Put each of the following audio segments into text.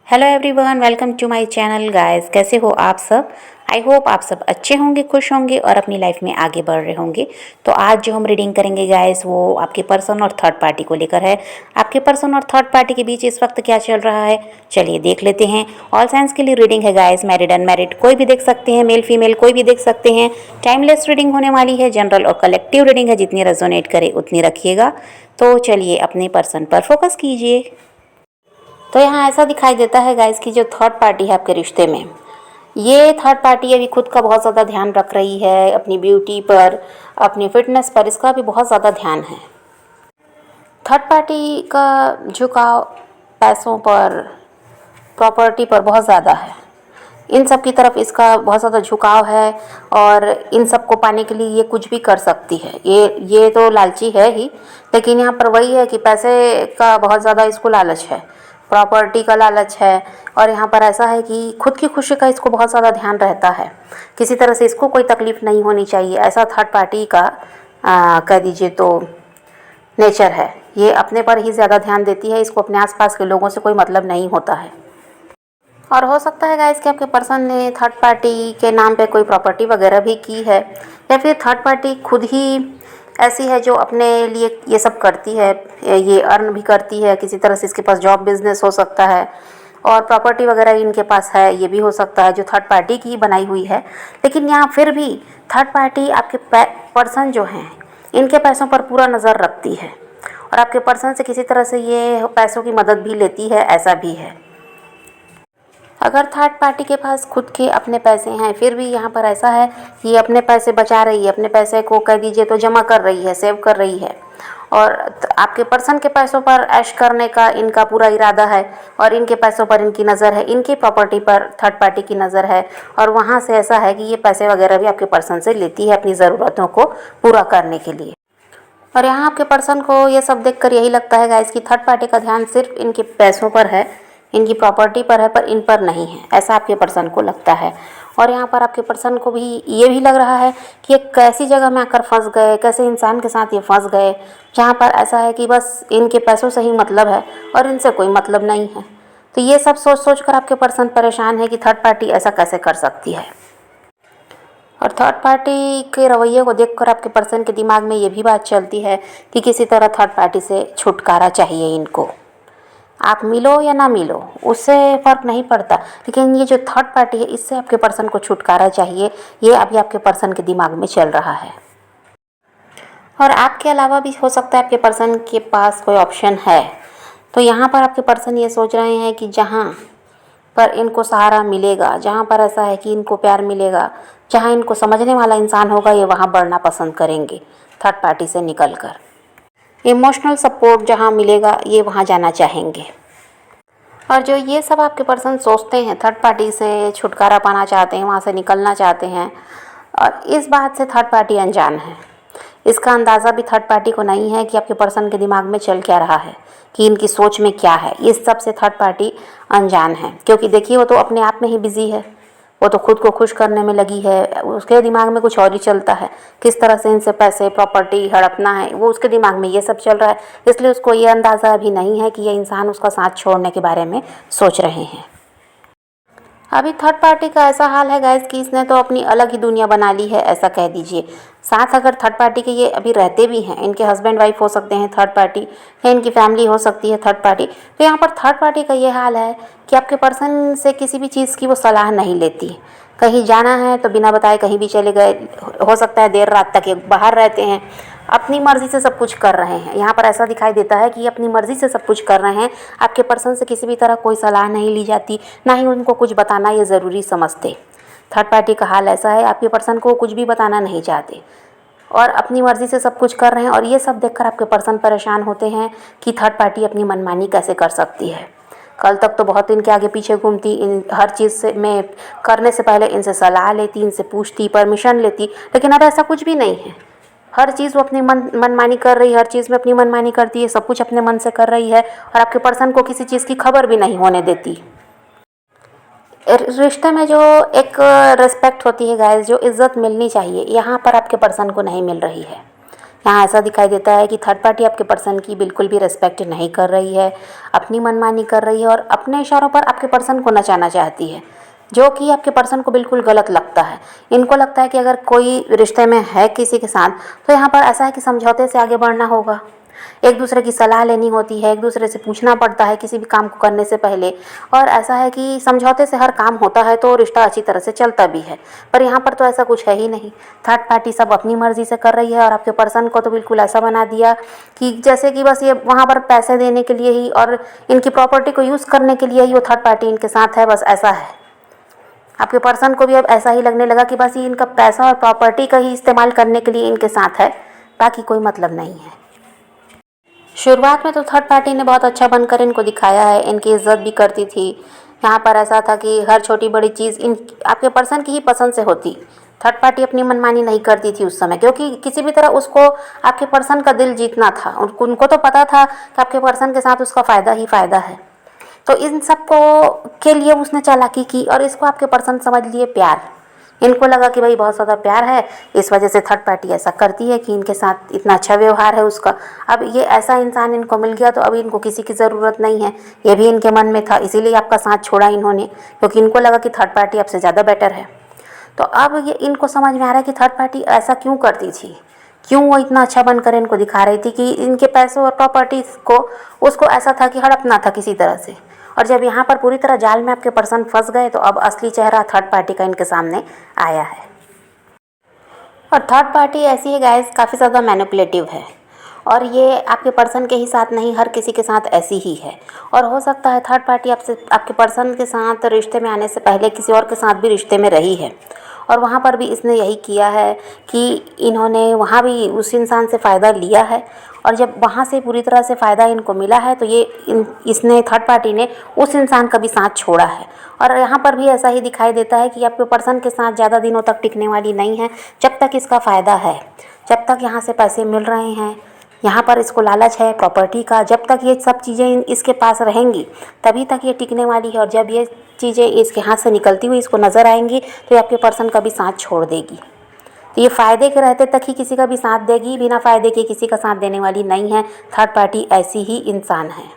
Hello everyone, welcome to my channel guys. कैसे हो आप सब? आई होप आप सब अच्छे होंगे, खुश होंगे और अपनी लाइफ में आगे बढ़ रहे होंगे। तो आज जो हम रीडिंग करेंगे गाइस वो आपके पर्सन और थर्ड पार्टी को लेकर है। आपके पर्सन और थर्ड पार्टी के बीच इस वक्त क्या चल रहा है, चलिए देख लेते हैं। ऑल साइंस के लिए रीडिंग है गाइस, मैरिड अनमैरिड कोई भी देख सकते हैं, मेल फीमेल कोई भी देख सकते हैं। टाइमलेस रीडिंग होने वाली है, जनरल और कलेक्टिव रीडिंग है, जितनी रेजोनेट करे उतनी रखिएगा। तो चलिए अपने पर्सन पर फोकस कीजिए। तो यहाँ ऐसा दिखाई देता है गाइस कि जो थर्ड पार्टी है आपके रिश्ते में, ये थर्ड पार्टी अभी खुद का बहुत ज़्यादा ध्यान रख रही है, अपनी ब्यूटी पर, अपनी फिटनेस पर, इसका भी बहुत ज़्यादा ध्यान है। थर्ड पार्टी का झुकाव पैसों पर, प्रॉपर्टी पर बहुत ज़्यादा है। इन सब की तरफ इसका बहुत ज़्यादा झुकाव है और इन सब को पाने के लिए ये कुछ भी कर सकती है। ये तो लालची है ही, लेकिन यहाँ पर वही है कि पैसे का बहुत ज़्यादा इसको लालच है, प्रॉपर्टी का लालच है। और यहाँ पर ऐसा है कि खुद की खुशी का इसको बहुत ज़्यादा ध्यान रहता है, किसी तरह से इसको कोई तकलीफ़ नहीं होनी चाहिए, ऐसा थर्ड पार्टी का कह दीजिए तो नेचर है। ये अपने पर ही ज़्यादा ध्यान देती है, इसको अपने आसपास के लोगों से कोई मतलब नहीं होता है। और हो सकता है गाइस कि आपके पर्सन ने थर्ड पार्टी के नाम पे कोई प्रॉपर्टी वगैरह भी की है, या फिर थर्ड पार्टी खुद ही ऐसी है जो अपने लिए ये सब करती है, ये अर्न भी करती है, किसी तरह से इसके पास जॉब बिजनेस हो सकता है और प्रॉपर्टी वगैरह इनके पास है, ये भी हो सकता है जो थर्ड पार्टी की बनाई हुई है। लेकिन यहाँ फिर भी थर्ड पार्टी आपके पर्सन जो हैं इनके पैसों पर पूरा नज़र रखती है और आपके पर्सन से किसी तरह से ये पैसों की मदद भी लेती है, ऐसा भी है। अगर थर्ड पार्टी के पास खुद के अपने पैसे हैं, फिर भी यहाँ पर ऐसा है कि ये अपने पैसे बचा रही है, अपने पैसे को कह दीजिए तो जमा कर रही है, सेव कर रही है। और आपके पर्सन के पैसों पर ऐश करने का इनका पूरा इरादा है और इनके पैसों पर इनकी नज़र है, इनकी प्रॉपर्टी पर थर्ड पार्टी की नज़र है। और वहाँ से ऐसा है कि ये पैसे वगैरह भी आपके पर्सन से लेती है अपनी ज़रूरतों को पूरा करने के लिए। और यहाँ आपके पर्सन को ये सब देखकर यही लगता है गाइस कि थर्ड पार्टी का ध्यान सिर्फ इनके पैसों पर है, इनकी प्रॉपर्टी पर है, पर इन पर नहीं है, ऐसा आपके पर्सन को लगता है। और यहाँ पर आपके पर्सन को भी ये भी लग रहा है कि ये कैसी जगह में आकर फंस गए, कैसे इंसान के साथ ये फंस गए, जहाँ पर ऐसा है कि बस इनके पैसों से ही मतलब है और इनसे कोई मतलब नहीं है। तो ये सब सोच सोच कर आपके पर्सन परेशान है कि थर्ड पार्टी ऐसा कैसे कर सकती है। और थर्ड पार्टी के रवैये को देखकर आपके पर्सन के दिमाग में ये भी बात चलती है कि किसी तरह थर्ड पार्टी से छुटकारा चाहिए इनको। आप मिलो या ना मिलो उससे फ़र्क नहीं पड़ता, लेकिन ये जो थर्ड पार्टी है इससे आपके पर्सन को छुटकारा चाहिए, ये अभी आपके पर्सन के दिमाग में चल रहा है। और आपके अलावा भी हो सकता है आपके पर्सन के पास कोई ऑप्शन है। तो यहाँ पर आपके पर्सन ये सोच रहे हैं कि जहाँ पर इनको सहारा मिलेगा, जहाँ पर ऐसा है कि इनको प्यार मिलेगा, जहाँ इनको समझने वाला इंसान होगा, ये वहाँ बढ़ना पसंद करेंगे थर्ड पार्टी से निकलकर। इमोशनल सपोर्ट जहाँ मिलेगा ये वहाँ जाना चाहेंगे। और जो ये सब आपके पर्सन सोचते हैं, थर्ड पार्टी से छुटकारा पाना चाहते हैं, वहाँ से निकलना चाहते हैं, और इस बात से थर्ड पार्टी अनजान है। इसका अंदाज़ा भी थर्ड पार्टी को नहीं है कि आपके पर्सन के दिमाग में चल क्या रहा है, कि इनकी सोच में क्या है। इस सब से थर्ड पार्टी अनजान है, क्योंकि देखिए वो तो अपने आप में ही बिजी है, वो तो खुद को खुश करने में लगी है, उसके दिमाग में कुछ और ही चलता है, किस तरह से इनसे पैसे प्रॉपर्टी हड़पना है, वो उसके दिमाग में ये सब चल रहा है। इसलिए उसको ये अंदाज़ा अभी नहीं है कि ये इंसान उसका साथ छोड़ने के बारे में सोच रहे हैं। अभी थर्ड पार्टी का ऐसा हाल है गाइस कि इसने तो अपनी अलग ही दुनिया बना ली है, ऐसा कह दीजिए। साथ अगर थर्ड पार्टी के ये अभी रहते भी हैं, इनके हस्बैंड वाइफ हो सकते हैं थर्ड पार्टी, या इनकी फैमिली हो सकती है थर्ड पार्टी, तो यहाँ पर थर्ड पार्टी का ये हाल है कि आपके पर्सन से किसी भी चीज़ की वो सलाह नहीं लेती। कहीं जाना है तो बिना बताए कहीं भी चले गए, हो सकता है देर रात तक ये बाहर रहते हैं, अपनी मर्ज़ी से सब कुछ कर रहे हैं। यहाँ पर ऐसा दिखाई देता है कि अपनी मर्ज़ी से सब कुछ कर रहे हैं, आपके पर्सन से किसी भी तरह कोई सलाह नहीं ली जाती, ना ही उनको कुछ बताना ये ज़रूरी समझते। थर्ड पार्टी का हाल ऐसा है, आपके पर्सन को कुछ भी बताना नहीं चाहते और अपनी मर्ज़ी से सब कुछ कर रहे हैं। और ये सब देखकर आपके पर्सन परेशान होते हैं कि थर्ड पार्टी अपनी मनमानी कैसे कर सकती है। कल तक तो बहुत इनके आगे पीछे घूमती, इन हर चीज़ से में करने से पहले इनसे सलाह लेती, इनसे पूछती, परमिशन लेती, लेकिन अब ऐसा कुछ भी नहीं है। हर चीज़ वो अपनी मनमानी कर रही है, हर चीज़ में अपनी मनमानी करती है, सब कुछ अपने मन से कर रही है और आपके पर्सन को किसी चीज़ की खबर भी नहीं होने देती। रिश्ते में जो एक रिस्पेक्ट होती है गाइस, जो इज़्ज़त मिलनी चाहिए, यहाँ पर आपके पर्सन को नहीं मिल रही है। यहाँ ऐसा दिखाई देता है कि थर्ड पार्टी आपके पर्सन की बिल्कुल भी रिस्पेक्ट नहीं कर रही है, अपनी मनमानी कर रही है और अपने इशारों पर आपके पर्सन को नचाना चाहती है, जो कि आपके पर्सन को बिल्कुल गलत लगता है। इनको लगता है कि अगर कोई रिश्ते में है किसी के साथ तो यहाँ पर ऐसा है कि समझौते से आगे बढ़ना होगा, एक दूसरे की सलाह लेनी होती है, एक दूसरे से पूछना पड़ता है किसी भी काम को करने से पहले, और ऐसा है कि समझौते से हर काम होता है तो रिश्ता अच्छी तरह से चलता भी है। पर यहाँ पर तो ऐसा कुछ है ही नहीं, थर्ड पार्टी सब अपनी मर्जी से कर रही है और आपके पर्सन को तो बिल्कुल ऐसा बना दिया कि जैसे कि बस ये वहाँ पर पैसे देने के लिए ही और इनकी प्रॉपर्टी को यूज़ करने के लिए ही वो थर्ड पार्टी इनके साथ है, बस ऐसा है। आपके पर्सन को भी अब ऐसा ही लगने लगा कि बस ये इनका पैसा और प्रॉपर्टी का ही इस्तेमाल करने के लिए इनके साथ है, बाकी कोई मतलब नहीं है। शुरुआत में तो थर्ड पार्टी ने बहुत अच्छा बनकर इनको दिखाया है, इनकी इज्जत भी करती थी। यहाँ पर ऐसा था कि हर छोटी बड़ी चीज़ इन आपके पर्सन की ही पसंद से होती, थर्ड पार्टी अपनी मनमानी नहीं करती थी उस समय, क्योंकि किसी भी तरह उसको आपके पर्सन का दिल जीतना था। उनको तो पता था कि आपके पर्सन के साथ उसका फ़ायदा ही फ़ायदा है, तो इन सब को के लिए उसने चालाकी की और इसको आपके पर्सन समझ लिए प्यार। इनको लगा कि भाई बहुत ज़्यादा प्यार है, इस वजह से थर्ड पार्टी ऐसा करती है कि इनके साथ इतना अच्छा व्यवहार है उसका। अब ये ऐसा इंसान इनको मिल गया तो अब इनको किसी की ज़रूरत नहीं है, ये भी इनके मन में था, इसीलिए आपका साथ छोड़ा इन्होंने, क्योंकि इनको लगा कि थर्ड पार्टी आपसे ज़्यादा बेटर है। तो अब ये इनको समझ में आ रहा है कि थर्ड पार्टी ऐसा क्यों करती थी, क्यों वो इतना अच्छा बनकर इनको दिखा रही थी कि इनके पैसों और प्रॉपर्टीज़ को उसको ऐसा था कि हड़पना था किसी तरह से। और जब यहाँ पर पूरी तरह जाल में आपके पर्सन फंस गए तो अब असली चेहरा थर्ड पार्टी का इनके सामने आया है। और थर्ड पार्टी ऐसी है गाइस, काफ़ी ज़्यादा मैनिपुलेटिव है और ये आपके पर्सन के ही साथ नहीं, हर किसी के साथ ऐसी ही है। और हो सकता है थर्ड पार्टी आपसे आपके पर्सन के साथ रिश्ते में आने से पहले किसी और के साथ भी रिश्ते में रही है और वहाँ पर भी इसने यही किया है कि इन्होंने वहाँ भी उस इंसान से फ़ायदा लिया है और जब वहाँ से पूरी तरह से फ़ायदा इनको मिला है तो इसने थर्ड पार्टी ने उस इंसान का भी साथ छोड़ा है। और यहाँ पर भी ऐसा ही दिखाई देता है कि आपके पर्सन के साथ ज़्यादा दिनों तक टिकने वाली नहीं है, जब तक इसका फ़ायदा है, जब तक यहाँ से पैसे मिल रहे हैं, यहाँ पर इसको लालच है प्रॉपर्टी का, जब तक ये सब चीज़ें इसके पास रहेंगी तभी तक ये टिकने वाली है। और जब ये चीज़ें इसके हाथ से निकलती हुई इसको नज़र आएंगी तो ये आपके पर्सन का भी साथ छोड़ देगी। तो ये फ़ायदे के रहते तक ही किसी का भी साथ देगी, बिना फ़ायदे के किसी का साथ देने वाली नहीं है। थर्ड पार्टी ऐसी ही इंसान है।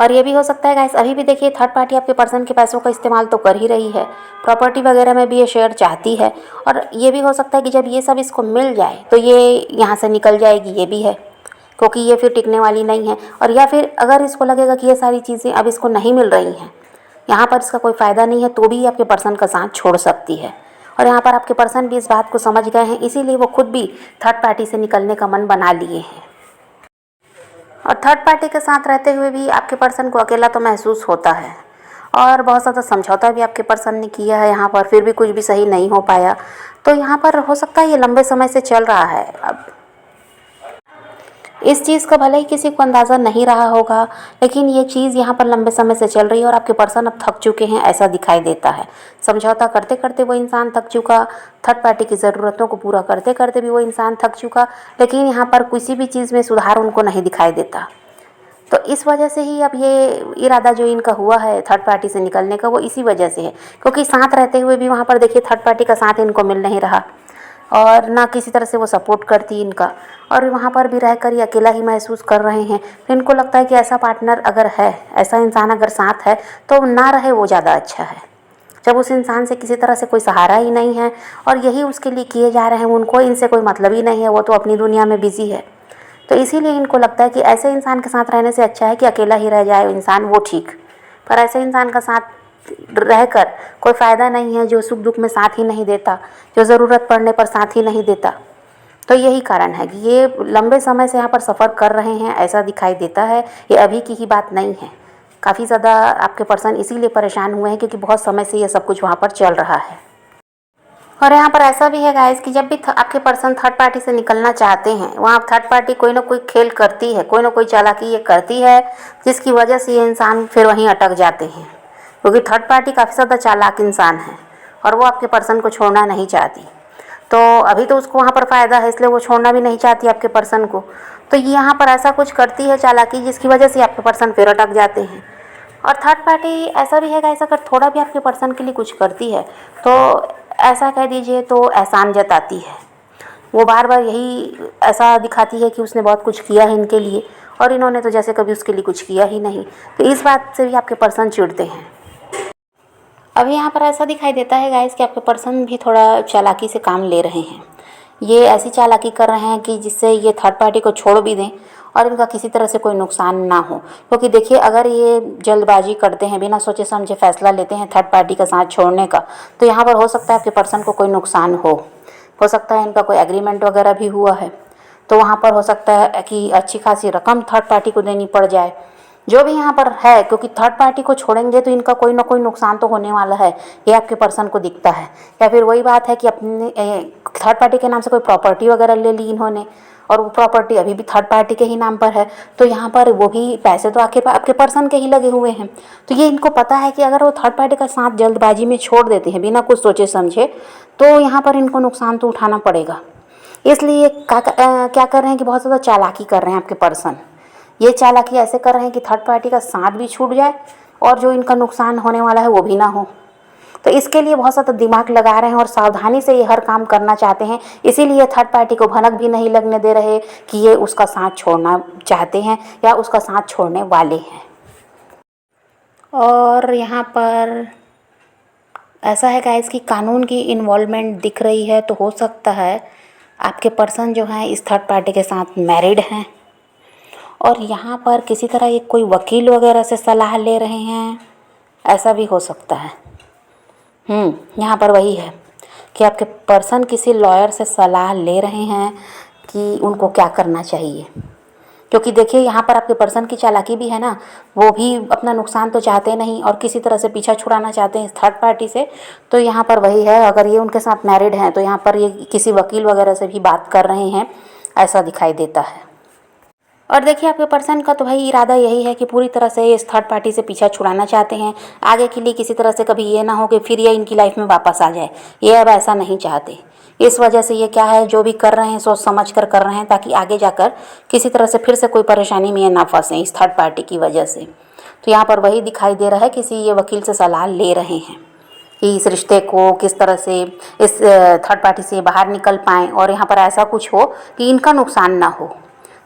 और ये भी हो सकता है गाइस, अभी भी देखिए थर्ड पार्टी आपके पर्सन के पैसों का इस्तेमाल तो कर ही रही है, प्रॉपर्टी वगैरह में भी ये शेयर चाहती है। और ये भी हो सकता है कि जब ये सब इसको मिल जाए तो ये यहाँ से निकल जाएगी, ये भी है, क्योंकि ये फिर टिकने वाली नहीं है। और या फिर अगर इसको लगेगा कि ये सारी चीज़ें अब इसको नहीं मिल रही हैं, यहाँ पर इसका कोई फ़ायदा नहीं है, तो भी आपके पर्सन का साथ छोड़ सकती है। और यहाँ पर आपके पर्सन भी इस बात को समझ गए हैं, इसीलिए वो खुद भी थर्ड पार्टी से निकलने का मन बना लिए हैं। और थर्ड पार्टी के साथ रहते हुए भी आपके पर्सन को अकेला तो महसूस होता है और बहुत ज़्यादा समझौता भी आपके पर्सन ने किया है यहाँ पर, फिर भी कुछ भी सही नहीं हो पाया। तो यहाँ पर हो सकता है ये लंबे समय से चल रहा है। अब इस चीज़ का भले ही किसी को अंदाज़ा नहीं रहा होगा, लेकिन ये चीज़ यहाँ पर लंबे समय से चल रही है और आपके पर्सन अब थक चुके हैं, ऐसा दिखाई देता है। समझौता करते करते वो इंसान थक चुका, थर्ड पार्टी की ज़रूरतों को पूरा करते करते भी वो इंसान थक चुका, लेकिन यहाँ पर किसी भी चीज़ में सुधार उनको नहीं दिखाई देता। तो इस वजह से ही अब ये इरादा जो इनका हुआ है थर्ड पार्टी से निकलने का, वो इसी वजह से है, क्योंकि साथ रहते हुए भी वहाँ पर देखिए थर्ड पार्टी का साथ इनको मिल नहीं रहा और ना किसी तरह से वो सपोर्ट करती इनका, और वहाँ पर भी रहकर ये अकेला ही महसूस कर रहे हैं। तो इनको लगता है कि ऐसा पार्टनर अगर है, ऐसा इंसान अगर साथ है तो ना रहे वो ज़्यादा अच्छा है, जब उस इंसान से किसी तरह से कोई सहारा ही नहीं है और यही उसके लिए किए जा रहे हैं, उनको इनसे कोई मतलब ही नहीं है, वो तो अपनी दुनिया में बिजी है। तो इसीलिए इनको लगता है कि ऐसे इंसान के साथ रहने से अच्छा है कि अकेला ही रह जाए इंसान, वो ठीक। पर ऐसे इंसान का साथ रहकर कोई फ़ायदा नहीं है, जो सुख दुख में साथ ही नहीं देता, जो ज़रूरत पड़ने पर साथ ही नहीं देता। तो यही कारण है कि ये लंबे समय से यहाँ पर सफ़र कर रहे हैं, ऐसा दिखाई देता है। ये अभी की ही बात नहीं है, काफ़ी ज़्यादा आपके पर्सन इसीलिए परेशान हुए हैं क्योंकि बहुत समय से ये सब कुछ वहाँ पर चल रहा है। और यहाँ पर ऐसा भी है गाइस कि जब भी आपके पर्सन थर्ड पार्टी से निकलना चाहते हैं, वहाँ थर्ड पार्टी कोई ना कोई खेल करती है, कोई ना कोई चालाकी ये करती है, जिसकी वजह से ये इंसान फिर वहीं अटक जाते हैं, क्योंकि थर्ड पार्टी काफ़ी ज़्यादा चालाक इंसान है और वो आपके पर्सन को छोड़ना नहीं चाहती। तो अभी तो उसको वहाँ पर फ़ायदा है, इसलिए वो छोड़ना भी नहीं चाहती आपके पर्सन को। तो ये यहाँ पर ऐसा कुछ करती है चालाकी, जिसकी वजह से आपके पर्सन फिर अटक जाते हैं। और थर्ड पार्टी ऐसा भी है गाइस, अगर थोड़ा भी आपके पर्सन के लिए कुछ करती है तो ऐसा कह दीजिए तो एहसान जताती है, वो बार बार यही ऐसा दिखाती है कि उसने बहुत कुछ किया है इनके लिए, और इन्होंने तो जैसे कभी उसके लिए कुछ किया ही नहीं। तो इस बात से भी आपके पर्सन चिढ़ते हैं। अब यहाँ पर ऐसा दिखाई देता है गाइस कि आपके पर्सन भी थोड़ा चालाकी से काम ले रहे हैं। ये ऐसी चालाकी कर रहे हैं कि जिससे ये थर्ड पार्टी को छोड़ भी दें और इनका किसी तरह से कोई नुकसान ना हो। क्योंकि देखिए, अगर ये जल्दबाजी करते हैं, बिना सोचे समझे फैसला लेते हैं थर्ड पार्टी का साथ छोड़ने का, तो यहाँ पर हो सकता है आपके पर्सन को कोई नुकसान हो सकता है इनका कोई एग्रीमेंट वगैरह भी हुआ है, तो वहाँ पर हो सकता है कि अच्छी खासी रकम थर्ड पार्टी को देनी पड़ जाए, जो भी यहाँ पर है। क्योंकि थर्ड पार्टी को छोड़ेंगे तो इनका कोई ना कोई नुकसान तो होने वाला है, ये आपके पर्सन को दिखता है। या फिर वही बात है कि अपने थर्ड पार्टी के नाम से कोई प्रॉपर्टी वगैरह ले ली इन्होंने, और वो प्रॉपर्टी अभी भी थर्ड पार्टी के ही नाम पर है, तो यहाँ पर वो भी पैसे तो आपके पर्सन के ही लगे हुए हैं। तो ये इनको पता है कि अगर वो थर्ड पार्टी का साथ जल्दबाजी में छोड़ देते हैं बिना कुछ सोचे समझे, तो यहाँ पर इनको नुकसान तो उठाना पड़ेगा। इसलिए क्या कर रहे हैं कि बहुत ज़्यादा चालाकी कर रहे हैं आपके पर्सन। ये चालाकी ऐसे कर रहे हैं कि थर्ड पार्टी का साथ भी छूट जाए और जो इनका नुकसान होने वाला है वो भी ना हो। तो इसके लिए बहुत ज़्यादा दिमाग लगा रहे हैं और सावधानी से ये हर काम करना चाहते हैं। इसीलिए थर्ड पार्टी को भनक भी नहीं लगने दे रहे कि ये उसका साथ छोड़ना चाहते हैं या उसका साथ छोड़ने वाले हैं। और यहाँ पर ऐसा है गाइस कि कानून की इन्वॉल्वमेंट दिख रही है, तो हो सकता है आपके पर्सन जो हैं इस थर्ड पार्टी के साथ मैरिड हैं, और यहाँ पर किसी तरह ये कोई वकील वगैरह से सलाह ले रहे हैं, ऐसा भी हो सकता है। यहाँ पर वही है कि आपके पर्सन किसी लॉयर से सलाह ले रहे हैं कि उनको क्या करना चाहिए। क्योंकि देखिए, यहाँ पर आपके पर्सन की चालाकी भी है ना, वो भी अपना नुकसान तो चाहते नहीं और किसी तरह से पीछा छुड़ाना चाहते हैं इस थर्ड पार्टी से। तो यहाँ पर वही है, अगर ये उनके साथ मैरिड हैं तो यहाँ पर ये किसी वकील वगैरह से भी बात कर रहे हैं, ऐसा दिखाई देता है। और देखिए, आपके पर्सन का तो भाई इरादा यही है कि पूरी तरह से इस थर्ड पार्टी से पीछा छुड़ाना चाहते हैं। आगे के लिए किसी तरह से कभी ये ना हो कि फिर ये इनकी लाइफ में वापस आ जाए, ये अब ऐसा नहीं चाहते। इस वजह से ये क्या है, जो भी कर रहे हैं सोच समझ कर रहे हैं, ताकि आगे जाकर किसी तरह से फिर से कोई परेशानी में ये ना फंसें इस थर्ड पार्टी की वजह से। तो यहाँ पर वही दिखाई दे रहा है, किसी ये वकील से सलाह ले रहे हैं कि इस रिश्ते को किस तरह से इस थर्ड पार्टी से बाहर निकल पाएँ और यहाँ पर ऐसा कुछ हो कि इनका नुकसान ना हो।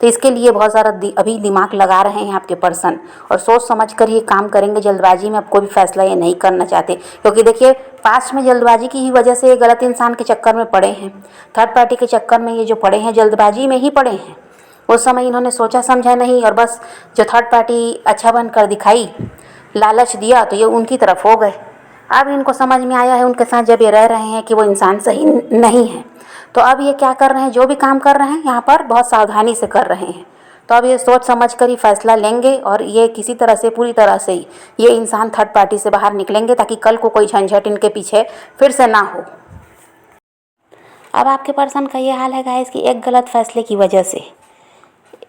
तो इसके लिए बहुत सारा अभी दिमाग लगा रहे हैं आपके पर्सन, और सोच समझ कर ये काम करेंगे। जल्दबाजी में अब कोई भी फैसला ये नहीं करना चाहते, क्योंकि देखिए, पास्ट में जल्दबाजी की ही वजह से ये गलत इंसान के चक्कर में पड़े हैं। थर्ड पार्टी के चक्कर में ये जो पड़े हैं, जल्दबाजी में ही पड़े हैं। उस समय इन्होंने सोचा समझा नहीं, और बस जो थर्ड पार्टी अच्छा बनकर दिखाई, लालच दिया, तो ये उनकी तरफ हो गए। अब इनको समझ में आया है उनके साथ जब ये रह रहे हैं कि वो इंसान सही नहीं है, तो अब ये क्या कर रहे हैं, जो भी काम कर रहे हैं यहाँ पर बहुत सावधानी से कर रहे हैं। तो अब ये सोच समझ कर ही फैसला लेंगे, और ये किसी तरह से पूरी तरह से ही ये इंसान थर्ड पार्टी से बाहर निकलेंगे, ताकि कल को कोई झंझट इनके पीछे फिर से ना हो। अब आपके पर्सन का ये हाल है गाइस कि एक गलत फैसले की वजह से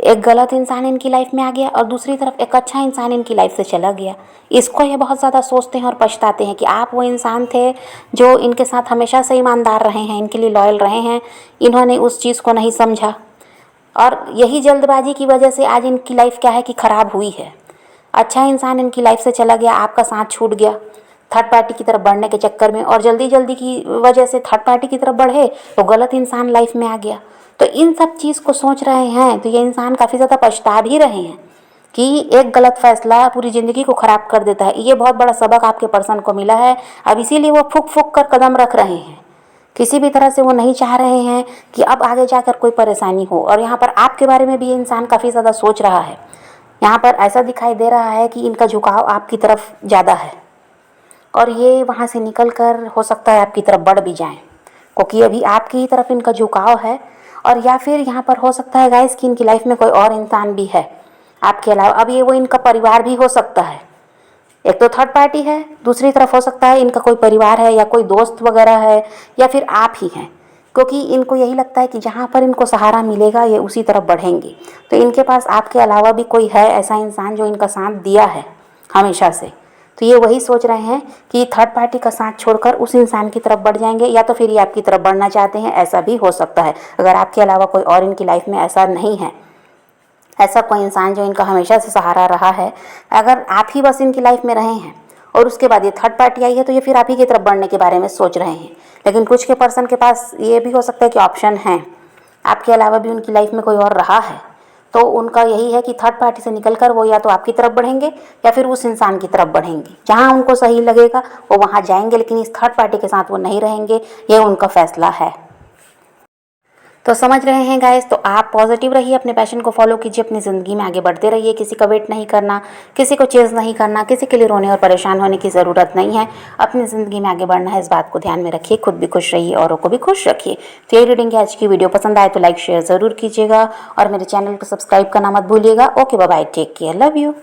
एक गलत इंसान इनकी लाइफ में आ गया, और दूसरी तरफ एक अच्छा इंसान इनकी लाइफ से चला गया। इसको ये बहुत ज़्यादा सोचते हैं और पछताते हैं कि आप वो इंसान थे जो इनके साथ हमेशा से ईमानदार रहे हैं, इनके लिए लॉयल रहे हैं, इन्होंने उस चीज़ को नहीं समझा, और यही जल्दबाजी की वजह से आज इनकी लाइफ क्या है कि ख़राब हुई है। अच्छा इंसान इनकी लाइफ से चला गया, आपका साथ छूट गया थर्ड पार्टी की तरफ बढ़ने के चक्कर में, और जल्दी जल्दी की वजह से थर्ड पार्टी की तरफ बढ़े तो गलत इंसान लाइफ में आ गया। तो इन सब चीज़ को सोच रहे हैं, तो ये इंसान काफ़ी ज़्यादा पछता भी रहे हैं कि एक गलत फैसला पूरी ज़िंदगी को ख़राब कर देता है। ये बहुत बड़ा सबक आपके पर्सन को मिला है। अब इसीलिए वो फूक फूक कर कदम रख रहे हैं, किसी भी तरह से वो नहीं चाह रहे हैं कि अब आगे जाकर कोई परेशानी हो। और यहाँ पर आपके बारे में भी ये इंसान काफ़ी ज़्यादा सोच रहा है। यहाँ पर ऐसा दिखाई दे रहा है कि इनका झुकाव आपकी तरफ ज़्यादा है, और ये वहाँ से निकल कर हो सकता है आपकी तरफ बढ़ भी जाएं, क्योंकि अभी आपकी ही तरफ इनका झुकाव है। और या फिर यहाँ पर हो सकता है गाइस कि इनकी लाइफ में कोई और इंसान भी है आपके अलावा। अब ये वो इनका परिवार भी हो सकता है, एक तो थर्ड पार्टी है, दूसरी तरफ हो सकता है इनका कोई परिवार है या कोई दोस्त वगैरह है, या फिर आप ही हैं। क्योंकि इनको यही लगता है कि जहाँ पर इनको सहारा मिलेगा ये उसी तरफ बढ़ेंगे। तो इनके पास आपके अलावा भी कोई है ऐसा इंसान जो इनका साथ दिया है हमेशा से। तो ये वही सोच रहे हैं कि थर्ड पार्टी का साथ छोड़कर उस इंसान की तरफ बढ़ जाएंगे, या तो फिर ये आपकी तरफ बढ़ना चाहते हैं, ऐसा भी हो सकता है। अगर आपके अलावा कोई और इनकी लाइफ में ऐसा नहीं है, ऐसा कोई इंसान जो इनका हमेशा से सहारा रहा है, अगर आप ही बस इनकी लाइफ में रहे हैं और उसके बाद ये थर्ड पार्टी आई है, तो ये फिर आप ही की तरफ बढ़ने के बारे में सोच रहे हैं। लेकिन कुछ के पर्सन के पास ये भी हो सकता है कि ऑप्शन है आपके अलावा भी उनकी लाइफ में कोई और रहा है, तो उनका यही है कि थर्ड पार्टी से निकलकर वो या तो आपकी तरफ बढ़ेंगे या फिर उस इंसान की तरफ बढ़ेंगे। जहाँ उनको सही लगेगा वो वहाँ जाएंगे, लेकिन इस थर्ड पार्टी के साथ वो नहीं रहेंगे, ये उनका फैसला है। तो समझ रहे हैं गाइस, तो आप पॉजिटिव रहिए, अपने पैशन को फॉलो कीजिए, अपनी ज़िंदगी में आगे बढ़ते रहिए, किसी का वेट नहीं करना, किसी को चेज़ नहीं करना, किसी के लिए रोने और परेशान होने की ज़रूरत नहीं है। अपनी ज़िंदगी में आगे बढ़ना है, इस बात को ध्यान में रखिए, खुद भी खुश रहिए, औरों को भी खुश रखिए। तो यही रीडिंग है आज की। वीडियो पसंद आए तो लाइक शेयर ज़रूर कीजिएगा और मेरे चैनल को सब्सक्राइब करना मत भूलिएगा। Okay bye bye, take care, love you.